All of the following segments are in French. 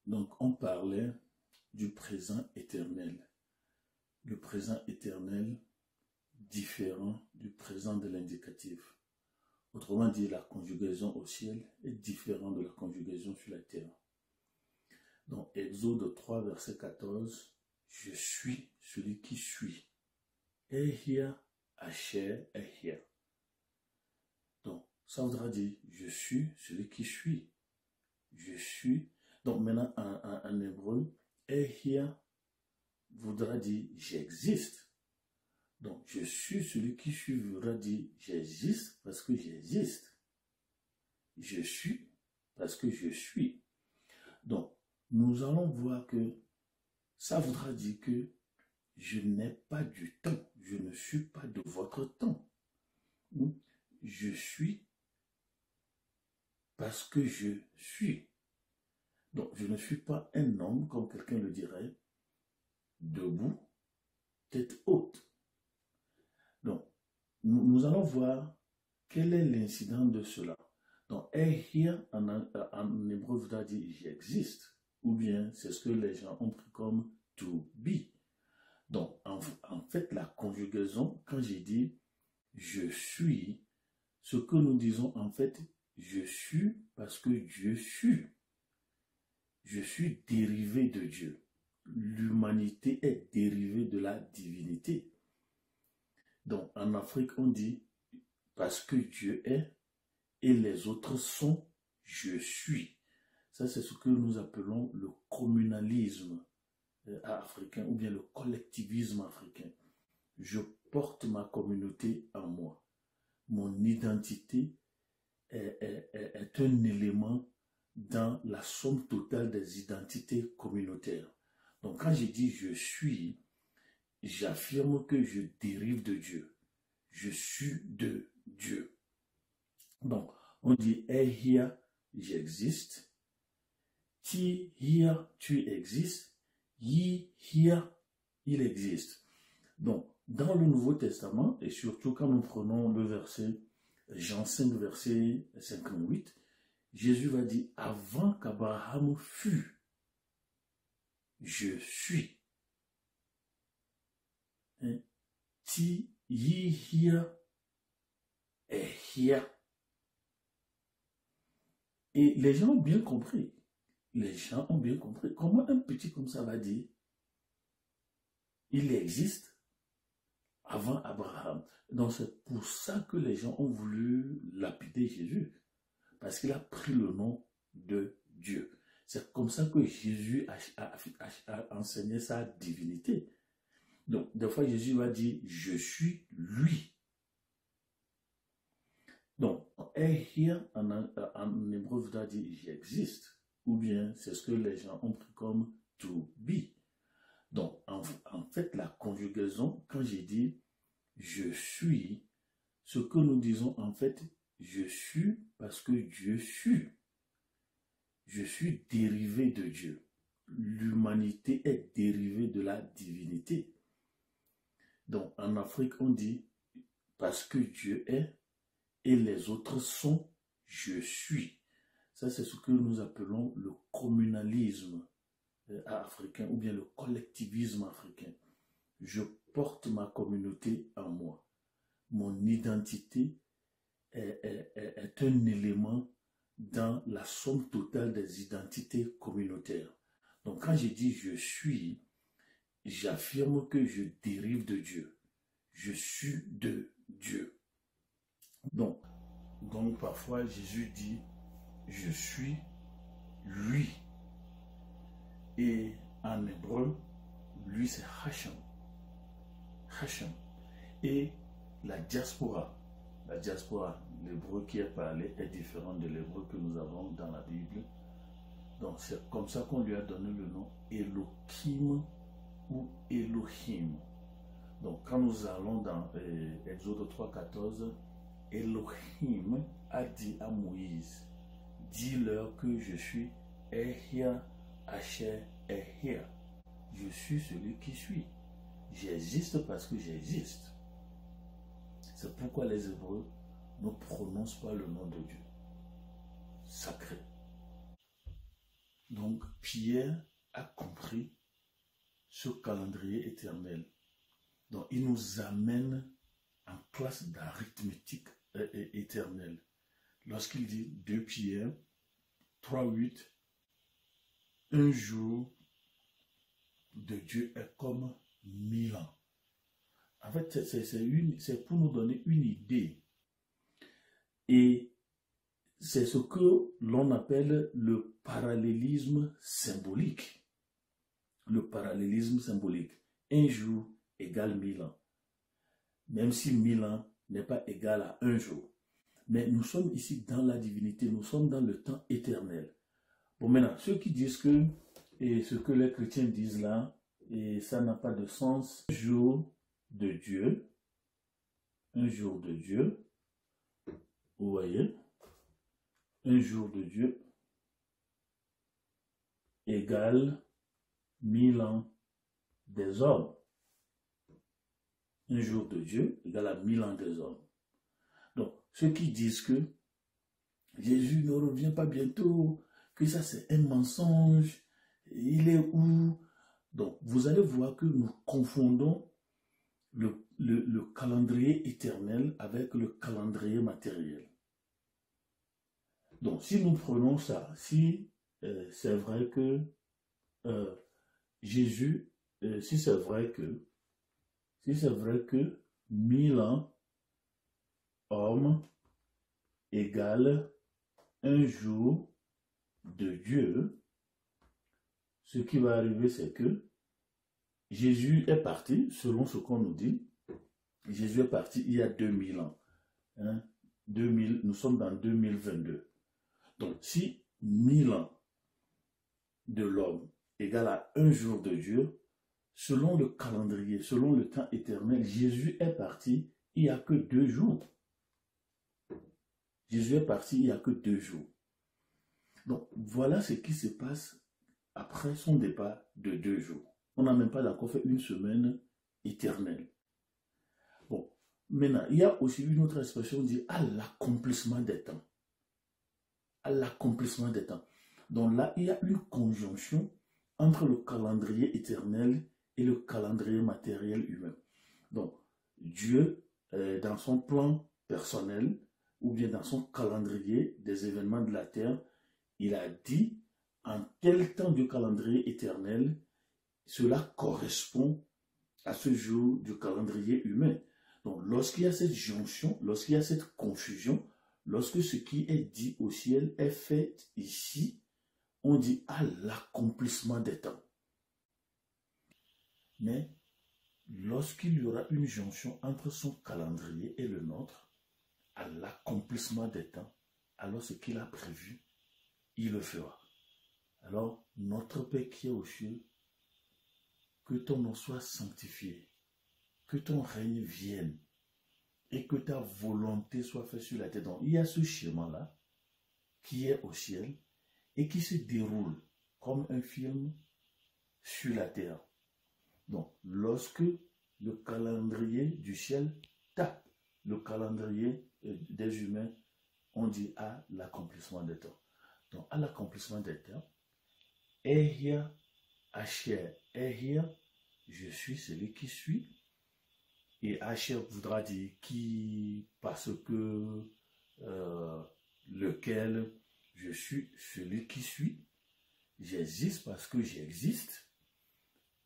Donc, on parlait du présent éternel. Le présent éternel différent du présent de l'indicatif. Autrement dit, la conjugaison au ciel est différente de la conjugaison sur la terre. Donc, Exode 3, verset 14, je suis celui qui suis. Ehia, Asher, Ehia. Donc, ça voudra dire, je suis celui qui suis. Je suis. Donc, maintenant, en hébreu, Ehia voudra dire, j'existe. Donc, je suis celui qui suis voudra dire, j'existe parce que j'existe. Je suis parce que je suis. Donc, nous allons voir que ça voudra dire que je n'ai pas du temps. Je ne suis pas de votre temps. Je suis parce que je suis. Donc, je ne suis pas un homme, comme quelqu'un le dirait, debout, tête haute. Donc, nous allons voir quel est l'incident de cela. Donc, here en hébreu voudra dire j'existe, ou bien c'est ce que les gens ont pris comme to be. Donc, en fait, la conjugaison, quand j'ai dit je suis, ce que nous disons en fait, je suis parce que Dieu fut. Je suis dérivé de Dieu. L'humanité est dérivée de la divinité. Donc, en Afrique, on dit parce que Dieu est et les autres sont, je suis. Ça, c'est ce que nous appelons le communalisme africain ou bien le collectivisme africain. Je porte ma communauté en moi. Mon identité est un élément dans la somme totale des identités communautaires. Donc quand je dis je suis, j'affirme que je dérive de Dieu. Je suis de Dieu. Donc on dit here, j'existe. Ti here, tu existes. Yi here, il existe. Donc dans le Nouveau Testament, et surtout quand nous prenons le verset Jean 5, verset 58, Jésus va dire, avant qu'Abraham fût, je suis. Ti, yi, hia, et hia. Et les gens ont bien compris. Les gens ont bien compris. Comment un petit comme ça va dire, il existe avant Abraham. Donc c'est pour ça que les gens ont voulu lapider Jésus. Parce qu'il a pris le nom de Dieu. C'est comme ça que Jésus a enseigné sa divinité. Donc, des fois, Jésus va dire, je suis lui. Donc, here, en hébreu, voudra dire, j'existe. Ou bien, c'est ce que les gens ont pris comme to be. Donc, en fait, la conjugaison, quand j'ai dit, je suis, ce que nous disons, en fait, je suis parce que Dieu fut. Je suis dérivé de Dieu. L'humanité est dérivée de la divinité. Donc en Afrique, on dit parce que Dieu est et les autres sont, je suis. Ça, c'est ce que nous appelons le communalisme africain ou bien le collectivisme africain. Je porte ma communauté en moi. Mon identité est un élément dans la somme totale des identités communautaires. Donc quand je dis je suis, j'affirme que je dérive de Dieu. Je suis de Dieu. Donc parfois Jésus dit je suis lui. Et en hébreu, lui c'est Hashem. Hashem. Et la diaspora, l'hébreu qui est parlé est différent de l'hébreu que nous avons dans la Bible. Donc c'est comme ça qu'on lui a donné le nom Elohim ou Elohim. Donc quand nous allons dans Exode 3,14, Elohim a dit à Moïse, dis-leur que je suis Ehia, Asher, Ehia. Je suis celui qui suis. J'existe parce que j'existe. C'est pourquoi les Hébreux ne prononcent pas le nom de Dieu. Sacré. Donc, Pierre a compris ce calendrier éternel. Donc, il nous amène en classe d'arithmétique éternelle. Lorsqu'il dit 2 Pierre 3:8, un jour de Dieu est comme 1000 ans. En fait, c'est pour nous donner une idée. Et c'est ce que l'on appelle le parallélisme symbolique. Le parallélisme symbolique. Un jour égale 1000 ans. Même si 1000 ans n'est pas égal à un jour. Mais nous sommes ici dans la divinité, nous sommes dans le temps éternel. Bon, maintenant, ceux qui disent que, et ce que les chrétiens disent là, et ça n'a pas de sens, un jour de Dieu, vous voyez, un jour de Dieu égale 1000 ans des hommes. Un jour de Dieu égale à 1000 ans des hommes. Donc, ceux qui disent que Jésus ne revient pas bientôt, que ça c'est un mensonge, il est où? Donc, vous allez voir que nous confondons le calendrier éternel avec le calendrier matériel. Donc, si nous prenons ça, si c'est vrai que Jésus, si c'est vrai que 1000 ans hommes égale un jour de Dieu, ce qui va arriver, c'est que Jésus est parti, selon ce qu'on nous dit, Jésus est parti il y a 2000 ans. Hein, 2000, nous sommes dans 2022. Donc, si 1000 ans de l'homme égale à un jour de Dieu, selon le calendrier, selon le temps éternel, Jésus est parti il n'y a que 2 jours. Jésus est parti il n'y a que 2 jours. Donc, voilà ce qui se passe après son départ de 2 jours. On n'a même pas encore fait une semaine éternelle. Bon, maintenant, il y a aussi une autre expression dit à l'accomplissement des temps. À l'accomplissement des temps. Donc là, il y a une conjonction entre le calendrier éternel et le calendrier matériel humain. Donc, Dieu, dans son plan personnel, ou bien dans son calendrier des événements de la terre, il a dit en tel temps du calendrier éternel, cela correspond à ce jour du calendrier humain. Donc, lorsqu'il y a cette jonction, lorsqu'il y a cette confusion, lorsque ce qui est dit au ciel est fait ici, on dit à l'accomplissement des temps. Mais lorsqu'il y aura une jonction entre son calendrier et le nôtre, à l'accomplissement des temps, alors ce qu'il a prévu, il le fera. Alors, notre Père qui est aux cieux, que ton nom soit sanctifié, que ton règne vienne et que ta volonté soit faite sur la terre. Donc, il y a ce schéma-là qui est au ciel et qui se déroule comme un film sur la terre. Donc, lorsque le calendrier du ciel tape le calendrier des humains, on dit à l'accomplissement des temps. Donc, à l'accomplissement des temps, Ehia Asher, Ehia, je suis celui qui suis. Et Asher voudra dire qui, parce que, lequel, je suis celui qui suis. J'existe parce que j'existe.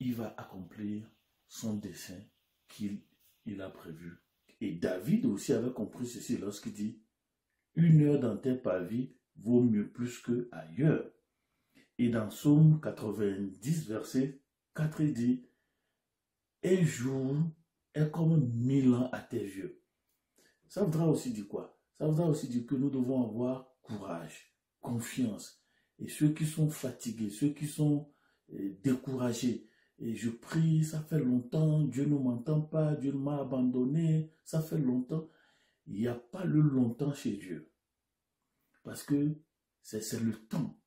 Il va accomplir son dessein qu'il a prévu. Et David aussi avait compris ceci lorsqu'il dit « Une heure dans tes pavis vaut mieux plus qu'ailleurs ». Et dans Psaume 90, verset 4, il dit « Un jour est comme 1000 ans à tes yeux ». Ça voudra aussi dire quoi? Ça voudra aussi dire que nous devons avoir courage, confiance. Et ceux qui sont fatigués, ceux qui sont découragés, et je prie, ça fait longtemps, Dieu ne m'entend pas, Dieu m'a abandonné, ça fait longtemps. Il n'y a pas le longtemps chez Dieu. Parce que c'est le temps.